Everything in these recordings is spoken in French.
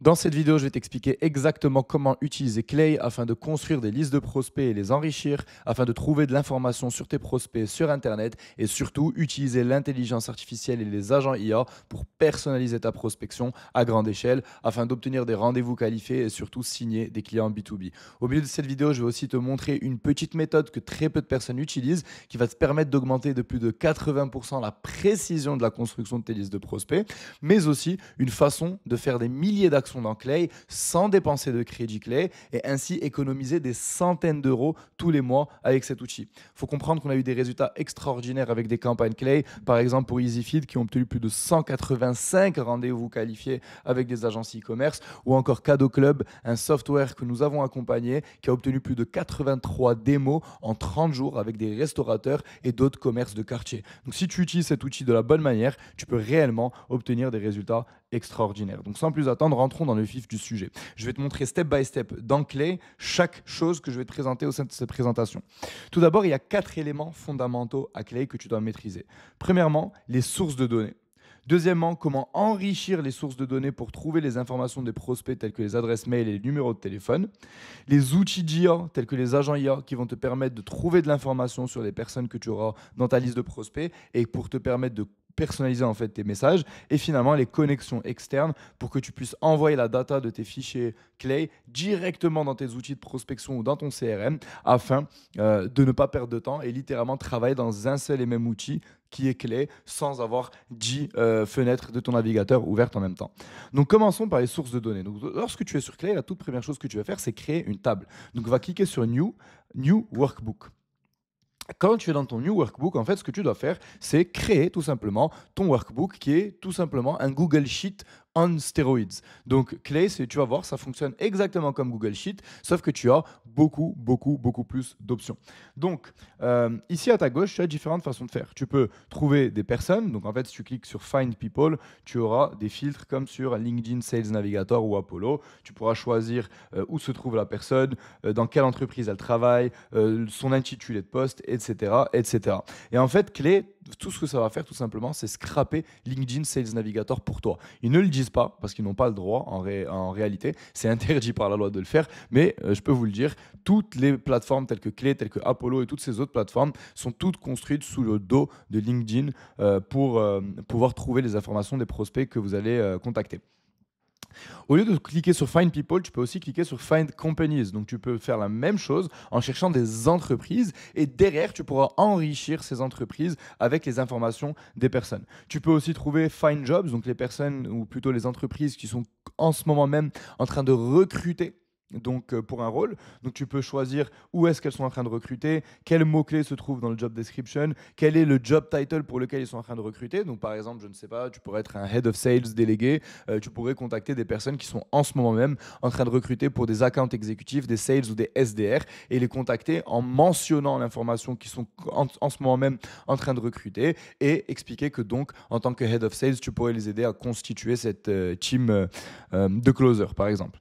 Dans cette vidéo, je vais t'expliquer exactement comment utiliser Clay afin de construire des listes de prospects et les enrichir, afin de trouver de l'information sur tes prospects sur Internet et surtout utiliser l'intelligence artificielle et les agents IA pour personnaliser ta prospection à grande échelle afin d'obtenir des rendez-vous qualifiés et surtout signer des clients B2B. Au milieu de cette vidéo, je vais aussi te montrer une petite méthode que très peu de personnes utilisent qui va te permettre d'augmenter de plus de 80% la précision de la construction de tes listes de prospects, mais aussi une façon de faire des milliers d'actions dans Clay sans dépenser de crédit Clay et ainsi économiser des centaines d'euros tous les mois avec cet outil. Il faut comprendre qu'on a eu des résultats extraordinaires avec des campagnes Clay, par exemple pour EasyFeed qui ont obtenu plus de 185 rendez-vous qualifiés avec des agences e-commerce, ou encore Cadeau Club, un software que nous avons accompagné qui a obtenu plus de 83 démos en 30 jours avec des restaurateurs et d'autres commerces de quartier. Donc si tu utilises cet outil de la bonne manière, tu peux réellement obtenir des résultats extraordinaire. Donc sans plus attendre, rentrons dans le vif du sujet. Je vais te montrer step by step dans Clay chaque chose que je vais te présenter au sein de cette présentation. Tout d'abord, il y a 4 éléments fondamentaux à Clay que tu dois maîtriser. Premièrement, les sources de données. Deuxièmement, comment enrichir les sources de données pour trouver les informations des prospects telles que les adresses mail et les numéros de téléphone. Les outils d'IA tels que les agents IA qui vont te permettre de trouver de l'information sur les personnes que tu auras dans ta liste de prospects et pour te permettre de personnaliser en fait tes messages, et finalement les connexions externes pour que tu puisses envoyer la data de tes fichiers Clay directement dans tes outils de prospection ou dans ton CRM afin de ne pas perdre de temps et littéralement travailler dans un seul et même outil qui est Clay sans avoir 10 fenêtres de ton navigateur ouvertes en même temps. Donc commençons par les sources de données. Donc, lorsque tu es sur Clay, la toute première chose que tu vas faire, c'est créer une table. Donc on va cliquer sur New Workbook. Quand tu es dans ton New Workbook, en fait, ce que tu dois faire, c'est créer tout simplement ton workbook qui est tout simplement un Google Sheet on steroids. Donc, Clay, tu vas voir, ça fonctionne exactement comme Google Sheet, sauf que tu as beaucoup plus d'options. Donc, ici à ta gauche, tu as différentes façons de faire. Tu peux trouver des personnes. Donc, en fait, si tu cliques sur Find People, tu auras des filtres comme sur LinkedIn Sales Navigator ou Apollo. Tu pourras choisir où se trouve la personne, dans quelle entreprise elle travaille, son intitulé de poste, etc., etc. Et en fait, Clay, tout ce que ça va faire, tout simplement, c'est scraper LinkedIn Sales Navigator pour toi. Ils ne le disent pas parce qu'ils n'ont pas le droit en réalité. C'est interdit par la loi de le faire. Mais je peux vous le dire, toutes les plateformes telles que Clay, telles que Apollo et toutes ces autres plateformes sont toutes construites sous le dos de LinkedIn pour pouvoir trouver les informations des prospects que vous allez contacter. Au lieu de cliquer sur Find People, tu peux aussi cliquer sur Find Companies. Donc tu peux faire la même chose en cherchant des entreprises et derrière, tu pourras enrichir ces entreprises avec les informations des personnes. Tu peux aussi trouver Find Jobs, donc les personnes ou plutôt les entreprises qui sont en ce moment même en train de recruter donc pour un rôle. Donc tu peux choisir où est-ce qu'elles sont en train de recruter, quels mots-clés se trouvent dans le job description, quel est le job title pour lequel ils sont en train de recruter. Donc par exemple, je ne sais pas, tu pourrais être un head of sales délégué, tu pourrais contacter des personnes qui sont en ce moment même en train de recruter pour des accounts exécutifs, des sales ou des SDR et les contacter en mentionnant l'information qu'ils sont en ce moment même en train de recruter et expliquer que donc en tant que head of sales, tu pourrais les aider à constituer cette team de closer par exemple.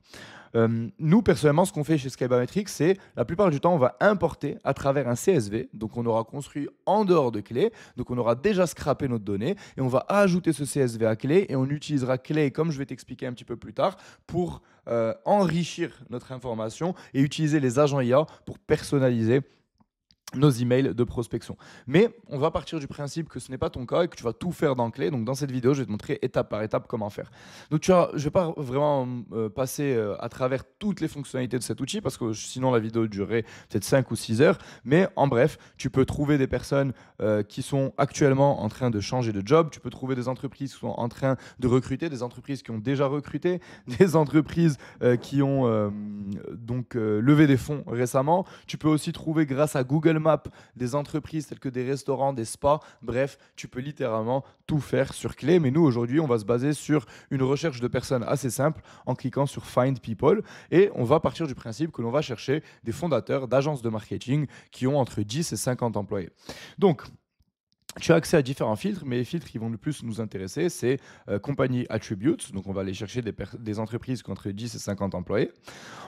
Nous, personnellement, ce qu'on fait chez Skybametrics, c'est la plupart du temps, on va importer à travers un CSV. Donc, on aura construit en dehors de Clay. Donc, on aura déjà scrappé notre donnée et on va ajouter ce CSV à Clay et on utilisera Clay, comme je vais t'expliquer un petit peu plus tard, pour enrichir notre information et utiliser les agents IA pour personnaliser nos emails de prospection. Mais on va partir du principe que ce n'est pas ton cas et que tu vas tout faire dans Clay. Donc dans cette vidéo, je vais te montrer étape par étape comment faire. Donc je ne vais pas vraiment passer à travers toutes les fonctionnalités de cet outil parce que sinon la vidéo durerait peut-être 5 ou 6 heures. Mais en bref, tu peux trouver des personnes qui sont actuellement en train de changer de job. Tu peux trouver des entreprises qui sont en train de recruter, des entreprises qui ont déjà recruté, des entreprises qui ont levé des fonds récemment. Tu peux aussi trouver grâce à Google Maps des entreprises telles que des restaurants, des spas. Bref, tu peux littéralement tout faire sur Clay. Mais nous, aujourd'hui, on va se baser sur une recherche de personnes assez simple en cliquant sur Find People. Et on va partir du principe que l'on va chercher des fondateurs d'agences de marketing qui ont entre 10 et 50 employés. Donc, tu as accès à différents filtres, mais les filtres qui vont le plus nous intéresser, c'est compagnie attributes. Donc, on va aller chercher des entreprises qui ont entre 10 et 50 employés.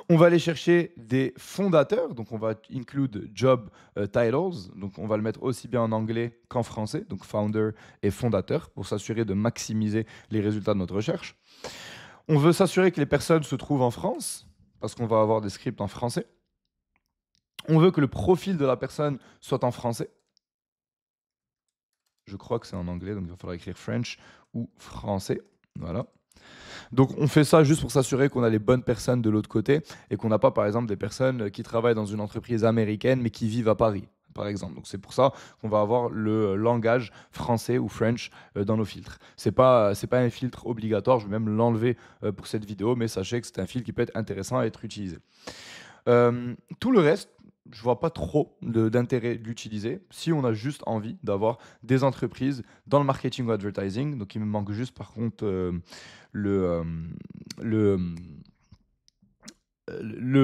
On va aller chercher des fondateurs. Donc, on va include job titles. Donc, on va le mettre aussi bien en anglais qu'en français. Donc, founder et fondateur pour s'assurer de maximiser les résultats de notre recherche. On veut s'assurer que les personnes se trouvent en France, parce qu'on va avoir des scripts en français. On veut que le profil de la personne soit en français. Je crois que c'est en anglais, donc il va falloir écrire French ou français. Voilà. Donc on fait ça juste pour s'assurer qu'on a les bonnes personnes de l'autre côté et qu'on n'a pas par exemple des personnes qui travaillent dans une entreprise américaine mais qui vivent à Paris, par exemple. Donc c'est pour ça qu'on va avoir le langage français ou French dans nos filtres. C'est pas un filtre obligatoire, je vais même l'enlever pour cette vidéo, mais sachez que c'est un filtre qui peut être intéressant à être utilisé. Tout le reste, je vois pas trop d'intérêt de l'utiliser si on a juste envie d'avoir des entreprises dans le marketing ou advertising. Donc il me manque juste par contre le, euh, le,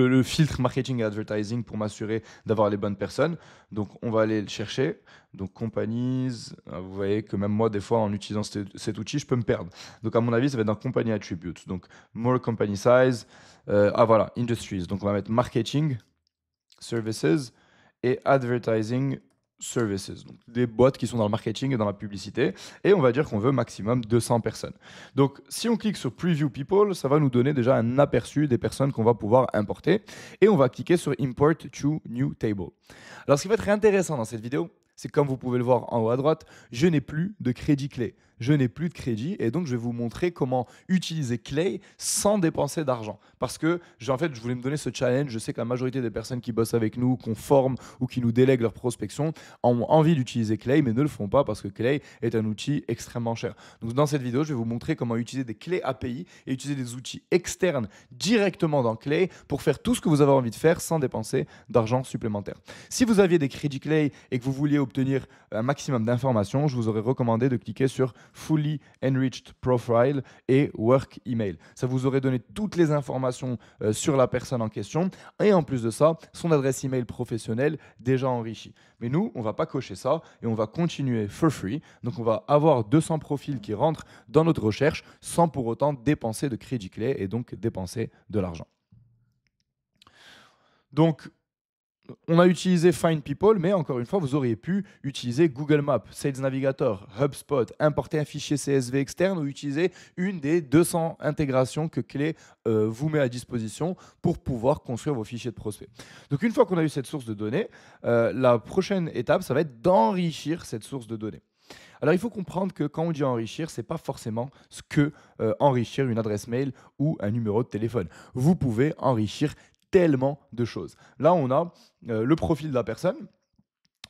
le filtre marketing et advertising pour m'assurer d'avoir les bonnes personnes. Donc on va aller le chercher. Donc companies, vous voyez que même moi des fois en utilisant cet outil je peux me perdre. Donc à mon avis ça va être dans company attributes. Donc more company size, voilà, industries. Donc on va mettre marketing, services et advertising services. Donc des boîtes qui sont dans le marketing et dans la publicité. Et on va dire qu'on veut maximum 200 personnes. Donc si on clique sur Preview People, ça va nous donner déjà un aperçu des personnes qu'on va pouvoir importer. Et on va cliquer sur Import to New Table. Alors ce qui va être intéressant dans cette vidéo, c'est comme vous pouvez le voir en haut à droite, je n'ai plus de crédit clé. Je n'ai plus de crédit et donc je vais vous montrer comment utiliser Clay sans dépenser d'argent. Parce que en fait, je voulais me donner ce challenge. Je sais que la majorité des personnes qui bossent avec nous, qu'on forme ou qui nous délèguent leur prospection, ont envie d'utiliser Clay mais ne le font pas parce que Clay est un outil extrêmement cher. Donc dans cette vidéo, je vais vous montrer comment utiliser des clés API et utiliser des outils externes directement dans Clay pour faire tout ce que vous avez envie de faire sans dépenser d'argent supplémentaire. Si vous aviez des crédits Clay et que vous vouliez obtenir un maximum d'informations, je vous aurais recommandé de cliquer sur Fully Enriched Profile et Work Email. Ça vous aurait donné toutes les informations sur la personne en question et en plus de ça, son adresse email professionnelle déjà enrichie. Mais nous, on ne va pas cocher ça et on va continuer for free. Donc on va avoir 200 profils qui rentrent dans notre recherche sans pour autant dépenser de crédit clé et donc dépenser de l'argent. Donc, on a utilisé Find People, mais encore une fois, vous auriez pu utiliser Google Maps, Sales Navigator, HubSpot, importer un fichier CSV externe ou utiliser une des 200 intégrations que Clé vous met à disposition pour pouvoir construire vos fichiers de prospects. Donc une fois qu'on a eu cette source de données, la prochaine étape, ça va être d'enrichir cette source de données. Alors il faut comprendre que quand on dit enrichir, ce n'est pas forcément ce que enrichir une adresse mail ou un numéro de téléphone. Vous pouvez enrichir tellement de choses. Là, on a le profil de la personne.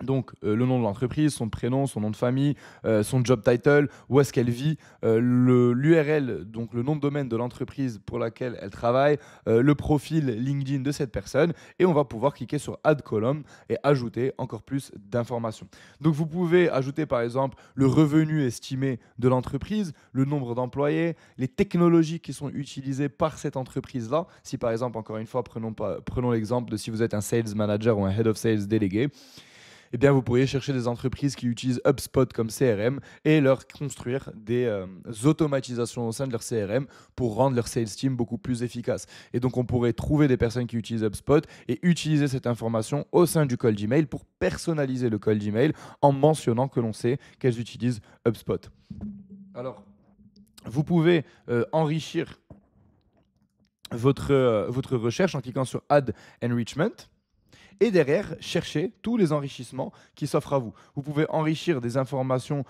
Donc, le nom de l'entreprise, son prénom, son nom de famille, son job title, où est-ce qu'elle vit, l'URL, donc le nom de domaine de l'entreprise pour laquelle elle travaille, le profil LinkedIn de cette personne, et on va pouvoir cliquer sur Add Column et ajouter encore plus d'informations. Donc, vous pouvez ajouter par exemple le revenu estimé de l'entreprise, le nombre d'employés, les technologies qui sont utilisées par cette entreprise-là. Si par exemple, encore une fois, prenons l'exemple de si vous êtes un sales manager ou un head of sales délégué, eh bien, vous pourriez chercher des entreprises qui utilisent HubSpot comme CRM et leur construire des automatisations au sein de leur CRM pour rendre leur sales team beaucoup plus efficace. Et donc, on pourrait trouver des personnes qui utilisent HubSpot et utiliser cette information au sein du cold email pour personnaliser le cold email en mentionnant que l'on sait qu'elles utilisent HubSpot. Alors, vous pouvez enrichir votre recherche en cliquant sur Add Enrichment. Et derrière, chercher tous les enrichissements qui s'offrent à vous. Vous pouvez enrichir des informations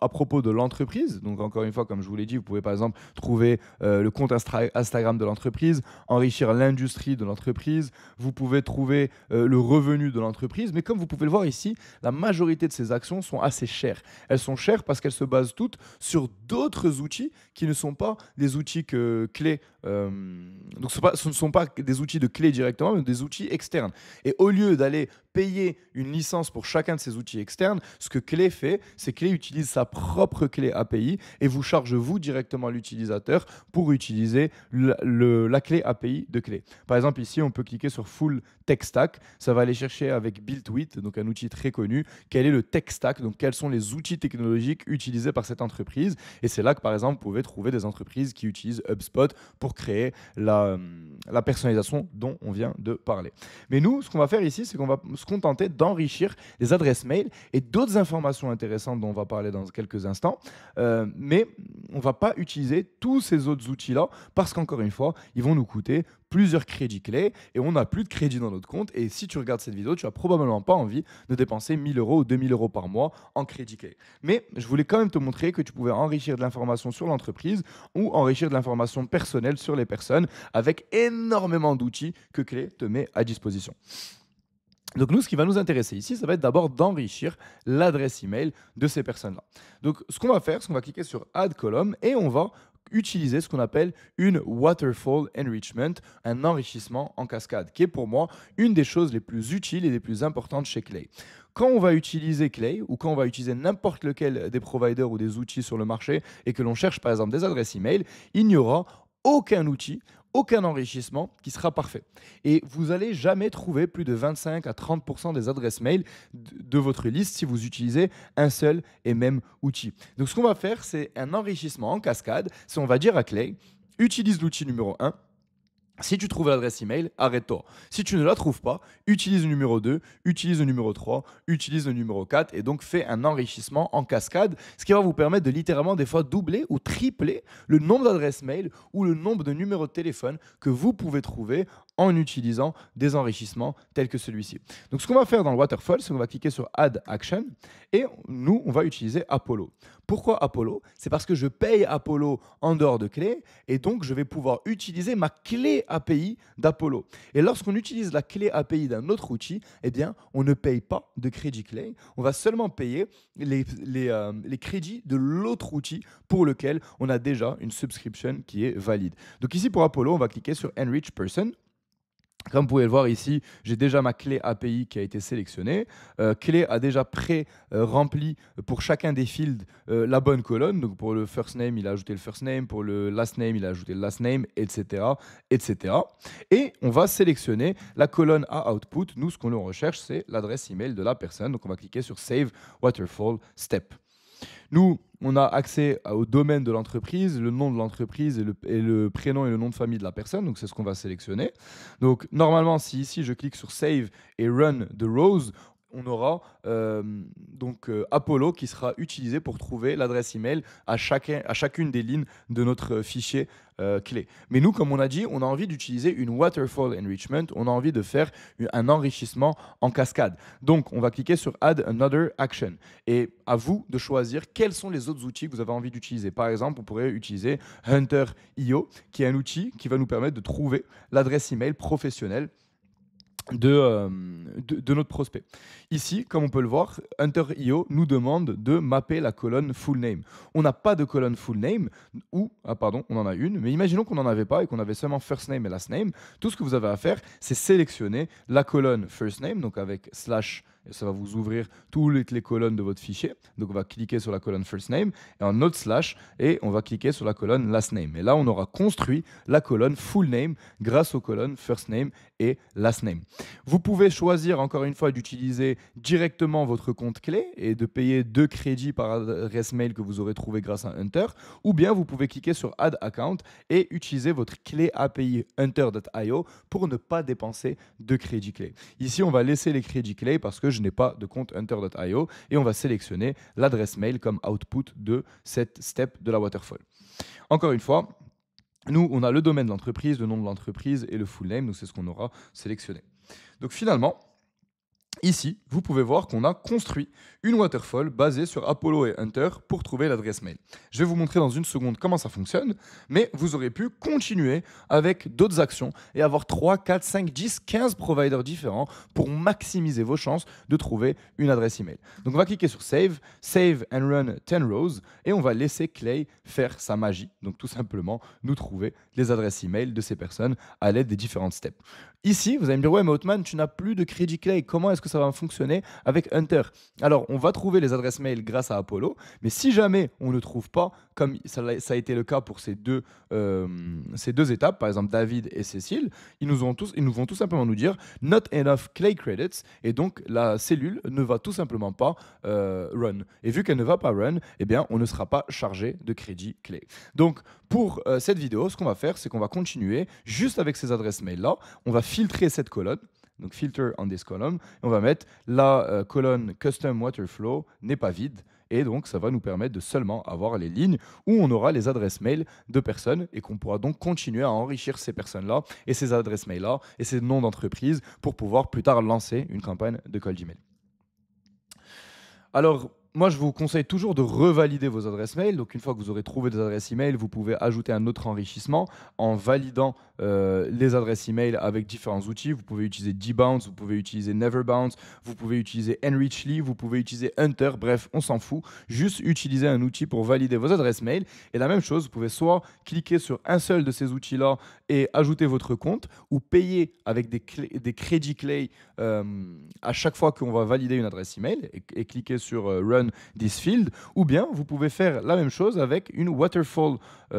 à propos de l'entreprise. Donc encore une fois, comme je vous l'ai dit, vous pouvez par exemple trouver le compte Instagram de l'entreprise, enrichir l'industrie de l'entreprise. Vous pouvez trouver le revenu de l'entreprise. Mais comme vous pouvez le voir ici, la majorité de ces actions sont assez chères. Elles sont chères parce qu'elles se basent toutes sur d'autres outils qui ne sont pas des outils clés. Donc ce ne sont pas des outils de clés directement, mais des outils externes. Et au lieu d'aller payer une licence pour chacun de ces outils externes, ce que Clé fait, c'est que Clé utilise sa propre clé API et vous charge vous directement l'utilisateur pour utiliser la clé API de Clé. Par exemple, ici, on peut cliquer sur Full Tech Stack. Ça va aller chercher avec BuiltWith, donc un outil très connu, quel est le tech stack, donc quels sont les outils technologiques utilisés par cette entreprise. Et c'est là que, par exemple, vous pouvez trouver des entreprises qui utilisent HubSpot pour créer la personnalisation dont on vient de parler. Mais nous, ce qu'on va faire ici, c'est qu'on va se contenter d'enrichir les adresses mail et d'autres informations intéressantes dont on va parler dans quelques instants. Mais on ne va pas utiliser tous ces autres outils-là parce qu'encore une fois, ils vont nous coûter plusieurs crédits clés et on n'a plus de crédit dans notre compte. Et si tu regardes cette vidéo, tu n'as probablement pas envie de dépenser 1 000 € ou 2 000 € par mois en crédit clé. Mais je voulais quand même te montrer que tu pouvais enrichir de l'information sur l'entreprise ou enrichir de l'information personnelle sur les personnes avec énormément d'outils que Clé te met à disposition. Donc nous, ce qui va nous intéresser ici, ça va être d'abord d'enrichir l'adresse email de ces personnes-là. Donc ce qu'on va faire, c'est qu'on va cliquer sur Add Column et on va utiliser ce qu'on appelle une Waterfall Enrichment, un enrichissement en cascade, qui est pour moi une des choses les plus utiles et les plus importantes chez Clay. Quand on va utiliser Clay ou quand on va utiliser n'importe lequel des providers ou des outils sur le marché et que l'on cherche par exemple des adresses email, il n'y aura aucun outil, aucun enrichissement qui sera parfait. Et vous n'allez jamais trouver plus de 25 à 30% des adresses mail de votre liste si vous utilisez un seul et même outil. Donc ce qu'on va faire, c'est un enrichissement en cascade. On va dire à Clay, utilise l'outil numéro 1. Si tu trouves l'adresse email, arrête-toi. Si tu ne la trouves pas, utilise le numéro 2, utilise le numéro 3, utilise le numéro 4 et donc fais un enrichissement en cascade, ce qui va vous permettre de littéralement des fois doubler ou tripler le nombre d'adresses mail ou le nombre de numéros de téléphone que vous pouvez trouver en utilisant des enrichissements tels que celui-ci. Donc ce qu'on va faire dans le waterfall, c'est qu'on va cliquer sur Add Action et nous, on va utiliser Apollo. Pourquoi Apollo? C'est parce que je paye Apollo en dehors de clé et donc je vais pouvoir utiliser ma clé API d'Apollo. Et lorsqu'on utilise la clé API d'un autre outil, eh bien, on ne paye pas de crédit clé. On va seulement payer les crédits de l'autre outil pour lequel on a déjà une subscription qui est valide. Donc ici, pour Apollo, on va cliquer sur Enrich Person. Comme vous pouvez le voir ici, j'ai déjà ma clé API qui a été sélectionnée. Clé a déjà pré-rempli pour chacun des fields la bonne colonne. Donc pour le first name, il a ajouté le first name. Pour le last name, il a ajouté le last name, etc., etc. Et on va sélectionner la colonne à output. Nous, ce qu'on recherche, c'est l'adresse email de la personne. Donc on va cliquer sur Save Waterfall Step. Nous, on a accès au domaine de l'entreprise, le nom de l'entreprise et le prénom et le nom de famille de la personne. Donc, c'est ce qu'on va sélectionner. Donc, normalement, si ici, je clique sur Save et Run the rows, on aura Apollo qui sera utilisé pour trouver l'adresse email à chacune des lignes de notre fichier clé. Mais nous, comme on a dit, on a envie d'utiliser une Waterfall Enrichment, on a envie de faire un enrichissement en cascade. Donc, on va cliquer sur Add Another Action. Et à vous de choisir quels sont les autres outils que vous avez envie d'utiliser. Par exemple, on pourrait utiliser Hunter.io, qui est un outil qui va nous permettre de trouver l'adresse email professionnelle de notre prospect. Ici, comme on peut le voir, Hunter.io nous demande de mapper la colonne full name. On n'a pas de colonne full name, on en a une, mais imaginons qu'on n'en avait pas et qu'on avait seulement first name et last name. Tout ce que vous avez à faire, c'est sélectionner la colonne first name, donc avec slash, ça va vous ouvrir toutes les colonnes de votre fichier. Donc on va cliquer sur la colonne first name et en autre slash et on va cliquer sur la colonne last name. Et là, on aura construit la colonne full name grâce aux colonnes first name et last name. Vous pouvez choisir encore une fois d'utiliser directement votre compte clé et de payer 2 crédits par adresse mail que vous aurez trouvé grâce à Hunter, ou bien vous pouvez cliquer sur Add Account et utiliser votre clé API Hunter.io pour ne pas dépenser de crédits clés. Ici, on va laisser les crédits clés parce que je n'ai pas de compte Hunter.io et on va sélectionner l'adresse mail comme output de cette step de la waterfall. Encore une fois, nous, on a le domaine de l'entreprise, le nom de l'entreprise et le full name, donc c'est ce qu'on aura sélectionné. Donc finalement, ici, vous pouvez voir qu'on a construit une waterfall basée sur Apollo et Hunter pour trouver l'adresse mail. Je vais vous montrer dans une seconde comment ça fonctionne, mais vous aurez pu continuer avec d'autres actions et avoir 3, 4, 5, 10, 15 providers différents pour maximiser vos chances de trouver une adresse email. Donc on va cliquer sur Save, Save and Run 10 rows et on va laisser Clay faire sa magie. Donc tout simplement nous trouver les adresses email de ces personnes à l'aide des différentes steps. Ici, vous allez me dire, ouais mais Othman, tu n'as plus de crédit Clay, comment est-ce que que ça va fonctionner avec Hunter? Alors, on va trouver les adresses mail grâce à Apollo, mais si jamais on ne trouve pas, comme ça a été le cas pour ces deux étapes, par exemple David et Cécile, ils nous vont tout simplement nous dire not enough Clay credits, et donc la cellule ne va tout simplement pas run. Et vu qu'elle ne va pas run, eh bien, on ne sera pas chargé de crédit Clay. Donc, pour cette vidéo, ce qu'on va faire, c'est qu'on va continuer juste avec ces adresses mail-là. On va filtrer cette colonne. Donc, filter on this column. Et on va mettre la colonne custom water flow n'est pas vide. Et donc, ça va nous permettre de seulement avoir les lignes où on aura les adresses mail de personnes et qu'on pourra donc continuer à enrichir ces personnes-là et ces adresses mail-là et ces noms d'entreprise pour pouvoir plus tard lancer une campagne de cold email. Alors, moi, je vous conseille toujours de revalider vos adresses mail. Donc, une fois que vous aurez trouvé des adresses email, vous pouvez ajouter un autre enrichissement en validant les adresses email avec différents outils. Vous pouvez utiliser Dbounce, vous pouvez utiliser Neverbounce, vous pouvez utiliser Enrichly, vous pouvez utiliser Hunter. Bref, on s'en fout. Juste utiliser un outil pour valider vos adresses mail. Et la même chose, vous pouvez soit cliquer sur un seul de ces outils-là et ajouter votre compte, ou payer avec des crédits Clay à chaque fois qu'on va valider une adresse email et cliquer sur Run this field, ou bien vous pouvez faire la même chose avec une waterfall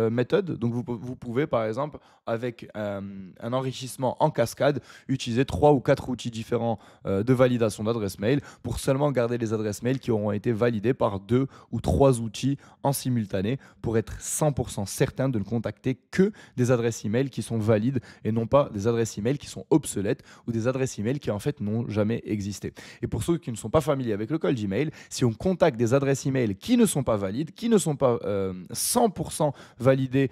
méthode. Donc vous pouvez par exemple avec un enrichissement en cascade utiliser 3 ou 4 outils différents de validation d'adresse mail pour seulement garder les adresses mail qui auront été validées par 2 ou 3 outils en simultané pour être 100% certain de ne contacter que des adresses email qui sont valides et non pas des adresses email qui sont obsolètes ou des adresses email qui en fait n'ont jamais existé. Et pour ceux qui ne sont pas familiers avec le cold email, si on contacte des adresses email qui ne sont pas valides, qui ne sont pas 100% validées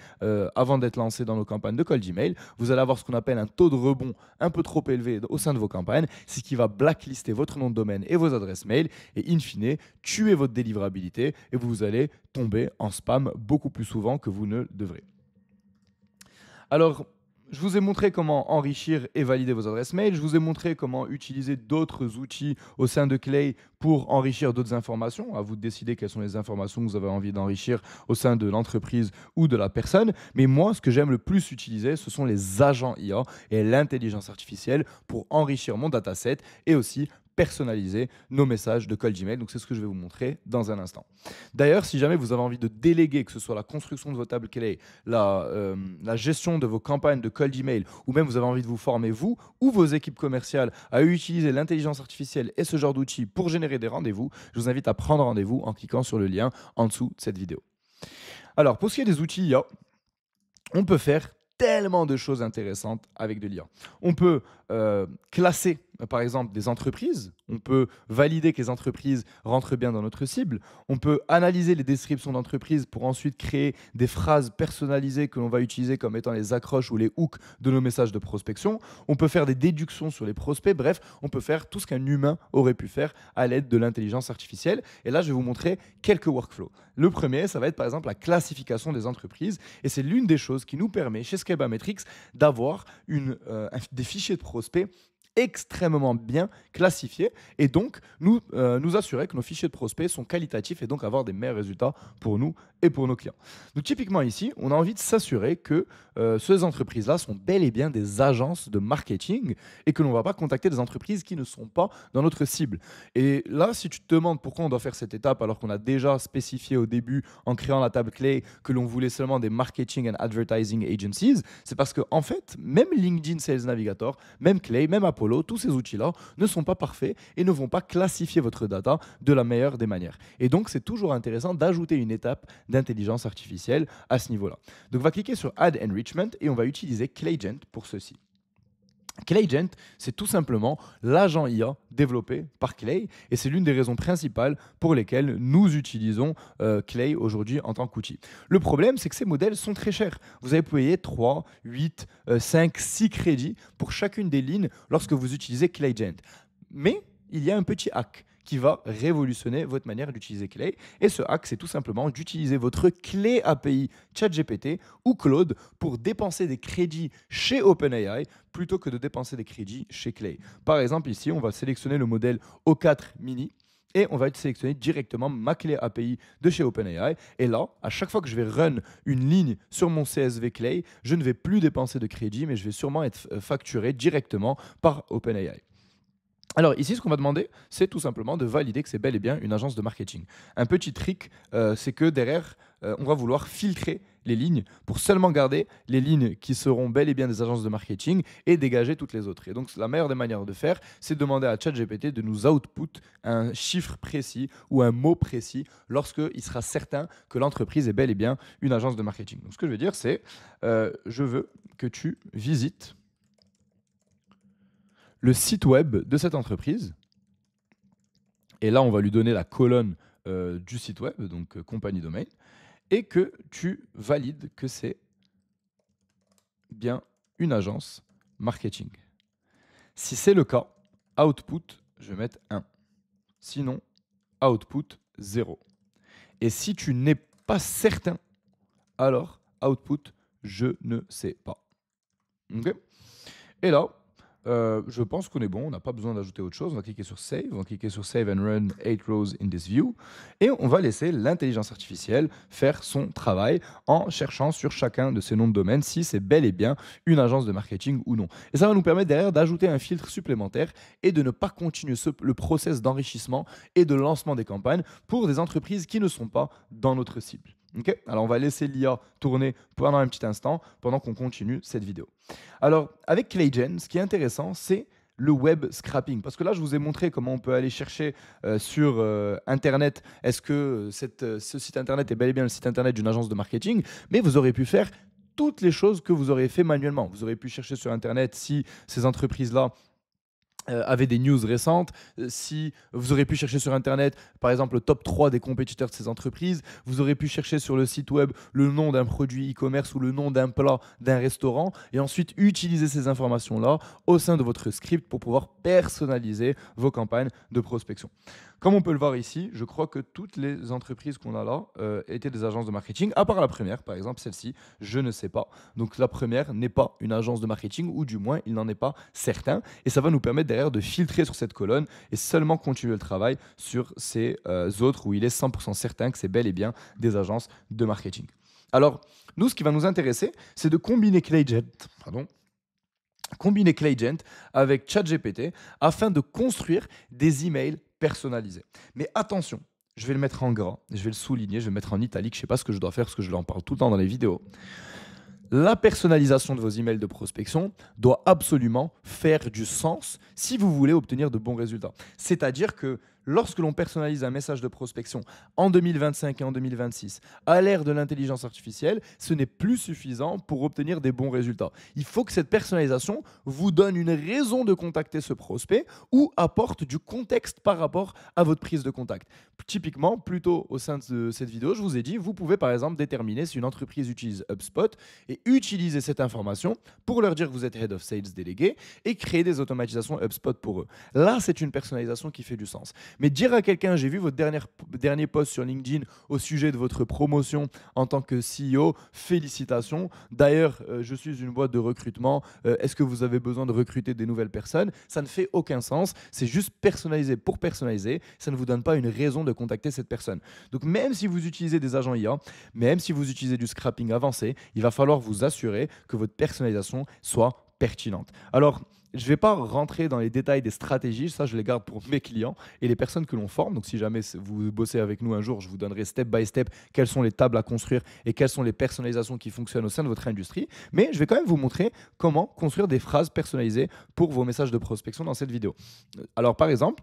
avant d'être lancées dans nos campagnes de cold email, vous allez avoir ce qu'on appelle un taux de rebond un peu trop élevé au sein de vos campagnes, ce qui va blacklister votre nom de domaine et vos adresses mail et in fine tuer votre délivrabilité et vous allez tomber en spam beaucoup plus souvent que vous ne le devrez. Alors, je vous ai montré comment enrichir et valider vos adresses mail. Je vous ai montré comment utiliser d'autres outils au sein de Clay pour enrichir d'autres informations. À vous de décider quelles sont les informations que vous avez envie d'enrichir au sein de l'entreprise ou de la personne. Mais moi, ce que j'aime le plus utiliser, ce sont les agents IA et l'intelligence artificielle pour enrichir mon dataset et aussi personnaliser nos messages de cold email. Donc, c'est ce que je vais vous montrer dans un instant. D'ailleurs, si jamais vous avez envie de déléguer, que ce soit la construction de vos tables Clay, la gestion de vos campagnes de cold email, ou même vous avez envie de vous former, vous ou vos équipes commerciales, à utiliser l'intelligence artificielle et ce genre d'outils pour générer des rendez-vous, je vous invite à prendre rendez-vous en cliquant sur le lien en dessous de cette vidéo. Alors, pour ce qui est des outils IA, on peut faire tellement de choses intéressantes avec de l'IA. On peut classer, par exemple, des entreprises. On peut valider que les entreprises rentrent bien dans notre cible. On peut analyser les descriptions d'entreprises pour ensuite créer des phrases personnalisées que l'on va utiliser comme étant les accroches ou les hooks de nos messages de prospection. On peut faire des déductions sur les prospects. Bref, on peut faire tout ce qu'un humain aurait pu faire à l'aide de l'intelligence artificielle. Et là, je vais vous montrer quelques workflows. Le premier, ça va être par exemple la classification des entreprises. Et c'est l'une des choses qui nous permet chez Skybametrics d'avoir des fichiers de prospects extrêmement bien classifiés et donc nous assurer que nos fichiers de prospects sont qualitatifs et donc avoir des meilleurs résultats pour nous et pour nos clients. Donc typiquement ici, on a envie de s'assurer que ces entreprises-là sont bel et bien des agences de marketing et que l'on ne va pas contacter des entreprises qui ne sont pas dans notre cible. Et là, si tu te demandes pourquoi on doit faire cette étape alors qu'on a déjà spécifié au début en créant la table clé que l'on voulait seulement des marketing and advertising agencies, c'est parce que en fait, même LinkedIn Sales Navigator, même Clay, même Apollo, tous ces outils-là ne sont pas parfaits et ne vont pas classifier votre data de la meilleure des manières. Et donc, c'est toujours intéressant d'ajouter une étape d'intelligence artificielle à ce niveau-là. Donc, on va cliquer sur Add Enrichment et on va utiliser Clayagent pour ceci. Clayagent, c'est tout simplement l'agent IA développé par Clay et c'est l'une des raisons principales pour lesquelles nous utilisons Clay aujourd'hui en tant qu'outil. Le problème, c'est que ces modèles sont très chers. Vous allez payer 3, 8, 5, 6 crédits pour chacune des lignes lorsque vous utilisez Clayagent. Mais il y a un petit hack qui va révolutionner votre manière d'utiliser Clay. Et ce hack, c'est tout simplement d'utiliser votre clé API ChatGPT ou Claude pour dépenser des crédits chez OpenAI plutôt que de dépenser des crédits chez Clay. Par exemple, ici, on va sélectionner le modèle O4 Mini et on va sélectionner directement ma clé API de chez OpenAI. Et là, à chaque fois que je vais run une ligne sur mon CSV Clay, je ne vais plus dépenser de crédit, mais je vais sûrement être facturé directement par OpenAI. Alors ici, ce qu'on va demander, c'est tout simplement de valider que c'est bel et bien une agence de marketing. Un petit trick, c'est que derrière, on va vouloir filtrer les lignes pour seulement garder les lignes qui seront bel et bien des agences de marketing et dégager toutes les autres. Et donc la meilleure des manières de faire, c'est de demander à ChatGPT de nous output un chiffre précis ou un mot précis lorsqu'il sera certain que l'entreprise est bel et bien une agence de marketing. Donc ce que je vais dire, c'est je veux que tu visites le site web de cette entreprise. Et là, on va lui donner la colonne du site web, donc compagnie domaine, et que tu valides que c'est bien une agence marketing. Si c'est le cas, output, je vais mettre 1. Sinon, output 0. Et si tu n'es pas certain, alors output, je ne sais pas. Okay. Et là, je pense qu'on est bon, on n'a pas besoin d'ajouter autre chose. On va cliquer sur Save, on va cliquer sur Save and Run 8 rows in this view. Et on va laisser l'intelligence artificielle faire son travail en cherchant sur chacun de ces noms de domaine si c'est bel et bien une agence de marketing ou non. Et ça va nous permettre derrière d'ajouter un filtre supplémentaire et de ne pas continuer le process d'enrichissement et de lancement des campagnes pour des entreprises qui ne sont pas dans notre cible. Okay. Alors on va laisser l'IA tourner pendant un petit instant pendant qu'on continue cette vidéo. Alors avec Claygen, ce qui est intéressant, c'est le web scrapping. Parce que là, je vous ai montré comment on peut aller chercher sur Internet, est-ce que ce site Internet est bel et bien le site Internet d'une agence de marketing, mais vous aurez pu faire toutes les choses que vous aurez fait manuellement. Vous aurez pu chercher sur Internet si ces entreprises-là avaient des news récentes, si vous aurez pu chercher sur Internet, par exemple, le top 3 des compétiteurs de ces entreprises, vous aurez pu chercher sur le site web le nom d'un produit e-commerce ou le nom d'un plat d'un restaurant, et ensuite utiliser ces informations-là au sein de votre script pour pouvoir personnaliser vos campagnes de prospection. Comme on peut le voir ici, je crois que toutes les entreprises qu'on a là étaient des agences de marketing, à part la première, par exemple, celle-ci, je ne sais pas. Donc la première n'est pas une agence de marketing, ou du moins, il n'en est pas certain. Et ça va nous permettre derrière de filtrer sur cette colonne et seulement continuer le travail sur ces autres où il est 100% certain que c'est bel et bien des agences de marketing. Alors, nous, ce qui va nous intéresser, c'est de combiner Claygen avec ChatGPT afin de construire des emails personnalisés. Mais attention, je vais le mettre en gras, je vais le souligner, je vais le mettre en italique, je ne sais pas ce que je dois faire parce que je l'en parle tout le temps dans les vidéos. La personnalisation de vos emails de prospection doit absolument faire du sens si vous voulez obtenir de bons résultats. C'est-à-dire que lorsque l'on personnalise un message de prospection en 2025 et en 2026, à l'ère de l'intelligence artificielle, ce n'est plus suffisant pour obtenir des bons résultats. Il faut que cette personnalisation vous donne une raison de contacter ce prospect ou apporte du contexte par rapport à votre prise de contact. Typiquement, plus tôt au sein de cette vidéo, je vous ai dit, vous pouvez par exemple déterminer si une entreprise utilise HubSpot et utiliser cette information pour leur dire que vous êtes Head of Sales délégué et créer des automatisations HubSpot pour eux. Là, c'est une personnalisation qui fait du sens. Mais dire à quelqu'un, j'ai vu votre dernier post sur LinkedIn au sujet de votre promotion en tant que CEO, félicitations. D'ailleurs, je suis une boîte de recrutement. Est-ce que vous avez besoin de recruter des nouvelles personnes? Ça ne fait aucun sens. C'est juste personnalisé pour personnaliser. Ça ne vous donne pas une raison de contacter cette personne. Donc, même si vous utilisez des agents IA, même si vous utilisez du scrapping avancé, il va falloir vous assurer que votre personnalisation soit pertinente. Alors, je ne vais pas rentrer dans les détails des stratégies, ça je les garde pour mes clients et les personnes que l'on forme. Donc si jamais vous bossez avec nous un jour, je vous donnerai step by step quelles sont les tables à construire et quelles sont les personnalisations qui fonctionnent au sein de votre industrie. Mais je vais quand même vous montrer comment construire des phrases personnalisées pour vos messages de prospection dans cette vidéo. Alors par exemple,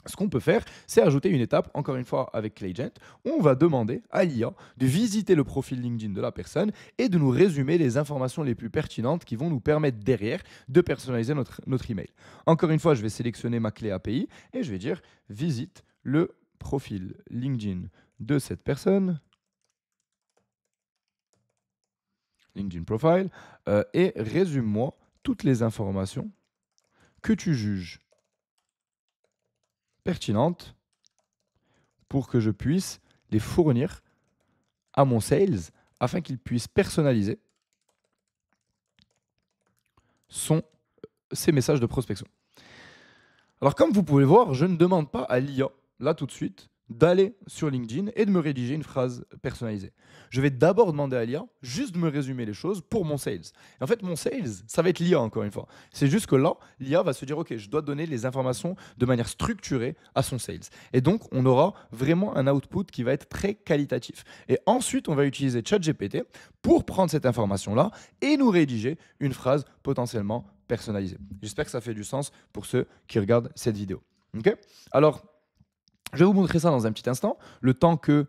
ce qu'on peut faire, c'est ajouter une étape, encore une fois avec Claygen, où on va demander à l'IA de visiter le profil LinkedIn de la personne et de nous résumer les informations les plus pertinentes qui vont nous permettre derrière de personnaliser notre email. Encore une fois, je vais sélectionner ma clé API et je vais dire visite le profil LinkedIn de cette personne, LinkedIn profile, et résume-moi toutes les informations que tu juges pertinentes pour que je puisse les fournir à mon sales afin qu'il puisse personnaliser ses messages de prospection. Alors comme vous pouvez le voir, je ne demande pas à l'IA, là tout de suite, d'aller sur LinkedIn et de me rédiger une phrase personnalisée. Je vais d'abord demander à l'IA juste de me résumer les choses pour mon sales. Et en fait, mon sales, ça va être l'IA encore une fois. C'est juste que là, l'IA va se dire, OK, je dois donner les informations de manière structurée à son sales. Et donc, on aura vraiment un output qui va être très qualitatif. Et ensuite, on va utiliser ChatGPT pour prendre cette information-là et nous rédiger une phrase potentiellement personnalisée. J'espère que ça fait du sens pour ceux qui regardent cette vidéo. OK ? Alors, je vais vous montrer ça dans un petit instant. Le temps que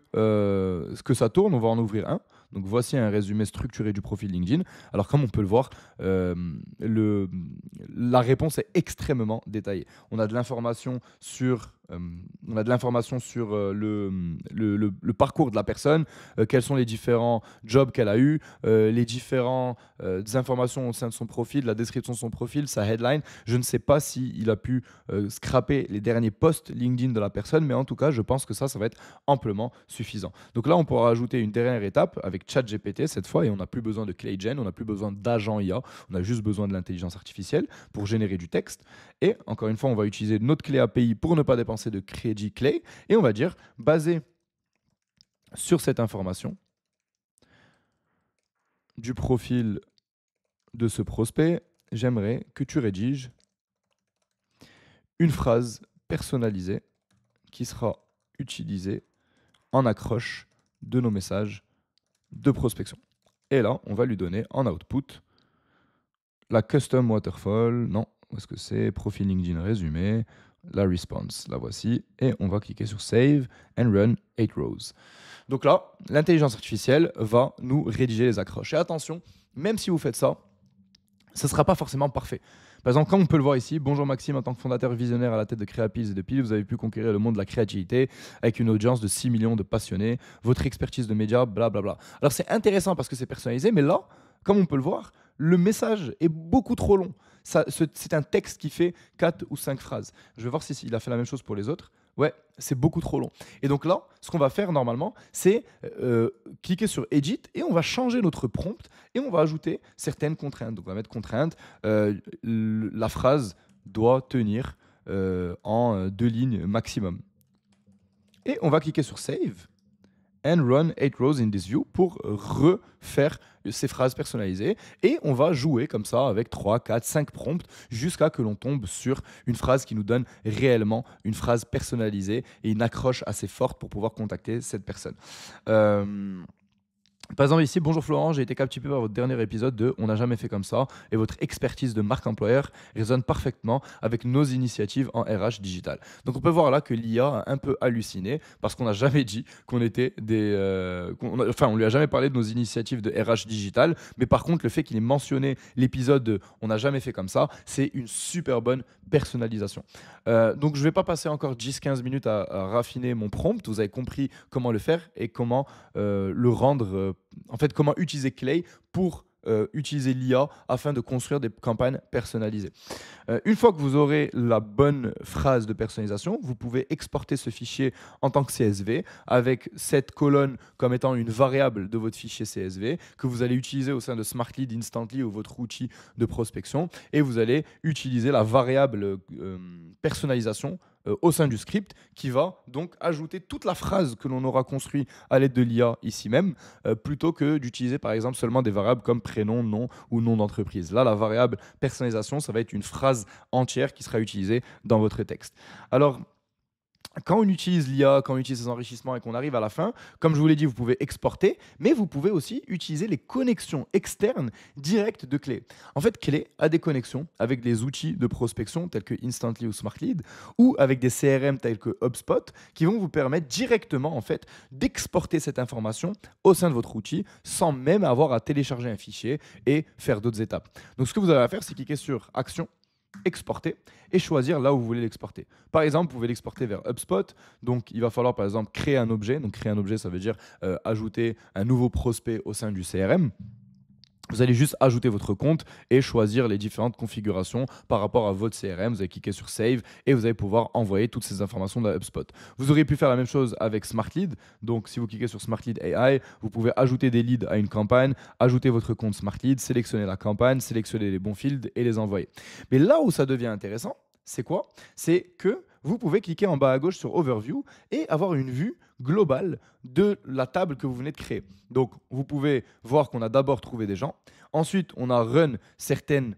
ça tourne, on va en ouvrir un. Donc voici un résumé structuré du profil LinkedIn. Alors comme on peut le voir, la réponse est extrêmement détaillée. On a de l'information sur, le parcours de la personne, quels sont les différents jobs qu'elle a eus, les différentes informations au sein de son profil, la description de son profil, sa headline. Je ne sais pas s'il a pu scraper les derniers posts LinkedIn de la personne, mais en tout cas, je pense que ça va être amplement suffisant. Donc là, on pourra ajouter une dernière étape avec ChatGPT cette fois, et on n'a plus besoin de ClayGen, on n'a plus besoin d'agent IA, on a juste besoin de l'intelligence artificielle pour générer du texte. Et encore une fois, on va utiliser notre clé API pour ne pas dépenser de crédit Clay, et on va dire, basé sur cette information du profil de ce prospect, j'aimerais que tu rédiges une phrase personnalisée qui sera utilisée en accroche de nos messages de prospection. Et là, on va lui donner en output la custom waterfall. Non, où est-ce que c'est? Profil LinkedIn résumé. La response, la voici. Et on va cliquer sur Save and Run 8 rows. Donc là, l'intelligence artificielle va nous rédiger les accroches. Et attention, même si vous faites ça, ce ne sera pas forcément parfait. Par exemple, comme on peut le voir ici, bonjour Maxime, en tant que fondateur visionnaire à la tête de Créapills et de Pile, vous avez pu conquérir le monde de la créativité avec une audience de 6 millions de passionnés, votre expertise de médias, blablabla. Alors c'est intéressant parce que c'est personnalisé, mais là, comme on peut le voir, le message est beaucoup trop long. C'est un texte qui fait 4 ou 5 phrases. Je vais voir s'il a fait la même chose pour les autres. Ouais, c'est beaucoup trop long. Et donc là, ce qu'on va faire normalement, c'est cliquer sur Edit et on va changer notre prompt et on va ajouter certaines contraintes. Donc on va mettre contrainte, la phrase doit tenir en 2 lignes maximum. Et on va cliquer sur Save and run 8 rows in this view pour refaire ces phrases personnalisées. Et on va jouer comme ça avec 3, 4, 5 prompts jusqu'à que l'on tombe sur une phrase qui nous donne réellement une phrase personnalisée et une accroche assez forte pour pouvoir contacter cette personne. Par exemple ici, bonjour Florent, j'ai été captivé par votre dernier épisode de On n'a jamais fait comme ça et votre expertise de marque employeur résonne parfaitement avec nos initiatives en RH digital. Donc on peut voir là que l'IA a un peu halluciné parce qu'on n'a jamais dit qu'on était on lui a jamais parlé de nos initiatives de RH digital, mais par contre le fait qu'il ait mentionné l'épisode de On n'a jamais fait comme ça, c'est une super bonne personnalisation. Donc je ne vais pas passer encore 10-15 minutes à raffiner mon prompt, vous avez compris comment le faire et comment le rendre... en fait, comment utiliser Clay pour utiliser l'IA afin de construire des campagnes personnalisées. Une fois que vous aurez la bonne phrase de personnalisation, vous pouvez exporter ce fichier en tant que CSV avec cette colonne comme étant une variable de votre fichier CSV que vous allez utiliser au sein de SmartLead, Instantly ou votre outil de prospection et vous allez utiliser la variable personnalisation au sein du script qui va donc ajouter toute la phrase que l'on aura construite à l'aide de l'IA ici même plutôt que d'utiliser par exemple seulement des variables comme prénom, nom ou nom d'entreprise. Là, la variable personnalisation, ça va être une phrase entière qui sera utilisée dans votre texte. Alors, quand on utilise l'IA, quand on utilise ces enrichissements et qu'on arrive à la fin, comme je vous l'ai dit, vous pouvez exporter, mais vous pouvez aussi utiliser les connexions externes directes de Clay. En fait, Clay a des connexions avec des outils de prospection tels que Instantly ou SmartLead ou avec des CRM tels que HubSpot qui vont vous permettre directement en fait, d'exporter cette information au sein de votre outil sans même avoir à télécharger un fichier et faire d'autres étapes. Donc, ce que vous avez à faire, c'est cliquer sur Action, exporter et choisir là où vous voulez l'exporter. Par exemple, vous pouvez l'exporter vers HubSpot. Donc, il va falloir par exemple créer un objet. Donc, créer un objet, ça veut dire ajouter un nouveau prospect au sein du CRM. Vous allez juste ajouter votre compte et choisir les différentes configurations par rapport à votre CRM. Vous allez cliquer sur Save et vous allez pouvoir envoyer toutes ces informations dans HubSpot. Vous auriez pu faire la même chose avec SmartLead. Donc, si vous cliquez sur SmartLead AI, vous pouvez ajouter des leads à une campagne, ajouter votre compte SmartLead, sélectionner la campagne, sélectionner les bons fields et les envoyer. Mais là où ça devient intéressant, c'est quoi? C'est que vous pouvez cliquer en bas à gauche sur Overview et avoir une vue globale de la table que vous venez de créer. Donc, vous pouvez voir qu'on a d'abord trouvé des gens. Ensuite, on a run certaines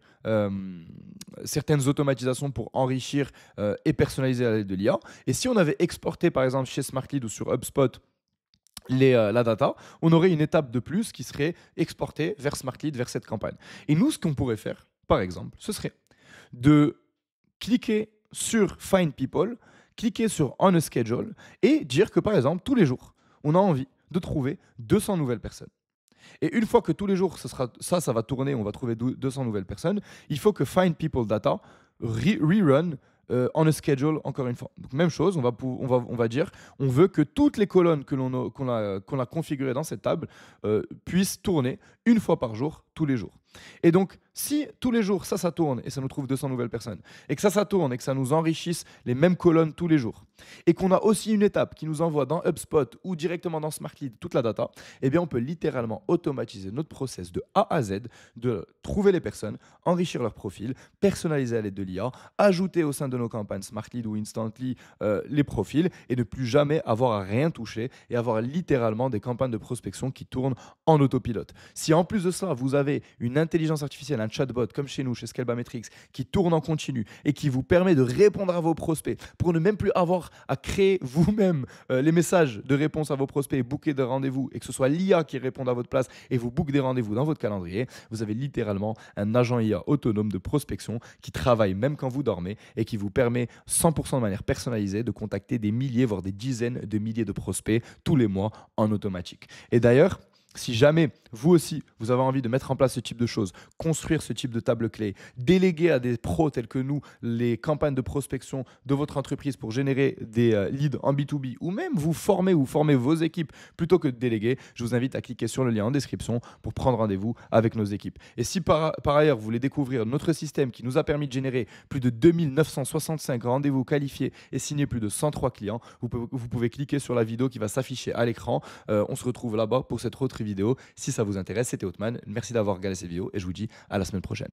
automatisations pour enrichir et personnaliser à l'aide de l'IA. Et si on avait exporté, par exemple, chez Smartlead ou sur HubSpot, la data, on aurait une étape de plus qui serait exportée vers Smartlead, vers cette campagne. Et nous, ce qu'on pourrait faire, par exemple, ce serait de cliquer sur Find People, cliquer sur On a Schedule et dire que, par exemple, tous les jours, on a envie de trouver 200 nouvelles personnes. Et une fois que tous les jours, ça va tourner, on va trouver 200 nouvelles personnes, il faut que Find People Data rerun on a schedule encore une fois. Donc même chose, on va dire, on veut que toutes les colonnes qu'on a configurées dans cette table puissent tourner une fois par jour, tous les jours. Et donc, si tous les jours, ça tourne et ça nous trouve 200 nouvelles personnes, et que ça tourne et que ça nous enrichisse les mêmes colonnes tous les jours, et qu'on a aussi une étape qui nous envoie dans HubSpot ou directement dans Smartlead toute la data, eh bien, on peut littéralement automatiser notre process de A à Z, de trouver les personnes, enrichir leur profil, personnaliser à l'aide de l'IA, ajouter au sein de nos campagnes Smartlead ou Instantly les profils et ne plus jamais avoir à rien toucher et avoir littéralement des campagnes de prospection qui tournent en autopilote. Si en plus de cela, vous avez une intelligence artificielle, un chatbot comme chez nous, chez Scalbametrics, qui tourne en continu et qui vous permet de répondre à vos prospects pour ne même plus avoir à créer vous-même les messages de réponse à vos prospects et booker des rendez-vous et que ce soit l'IA qui réponde à votre place et vous book des rendez-vous dans votre calendrier, vous avez littéralement un agent IA autonome de prospection qui travaille même quand vous dormez et qui vous permet 100% de manière personnalisée de contacter des milliers, voire des dizaines de milliers de prospects tous les mois en automatique. Et d'ailleurs, si jamais vous aussi, vous avez envie de mettre en place ce type de choses, construire ce type de table clé, déléguer à des pros tels que nous les campagnes de prospection de votre entreprise pour générer des leads en B2B ou même vous former ou former vos équipes plutôt que de déléguer, je vous invite à cliquer sur le lien en description pour prendre rendez-vous avec nos équipes. Et si par ailleurs vous voulez découvrir notre système qui nous a permis de générer plus de 2965 rendez-vous qualifiés et signer plus de 103 clients, vous pouvez cliquer sur la vidéo qui va s'afficher à l'écran. On se retrouve là-bas pour cette autre vidéo. Si ça vous intéresse, c'était Othman. Merci d'avoir regardé cette vidéo et je vous dis à la semaine prochaine.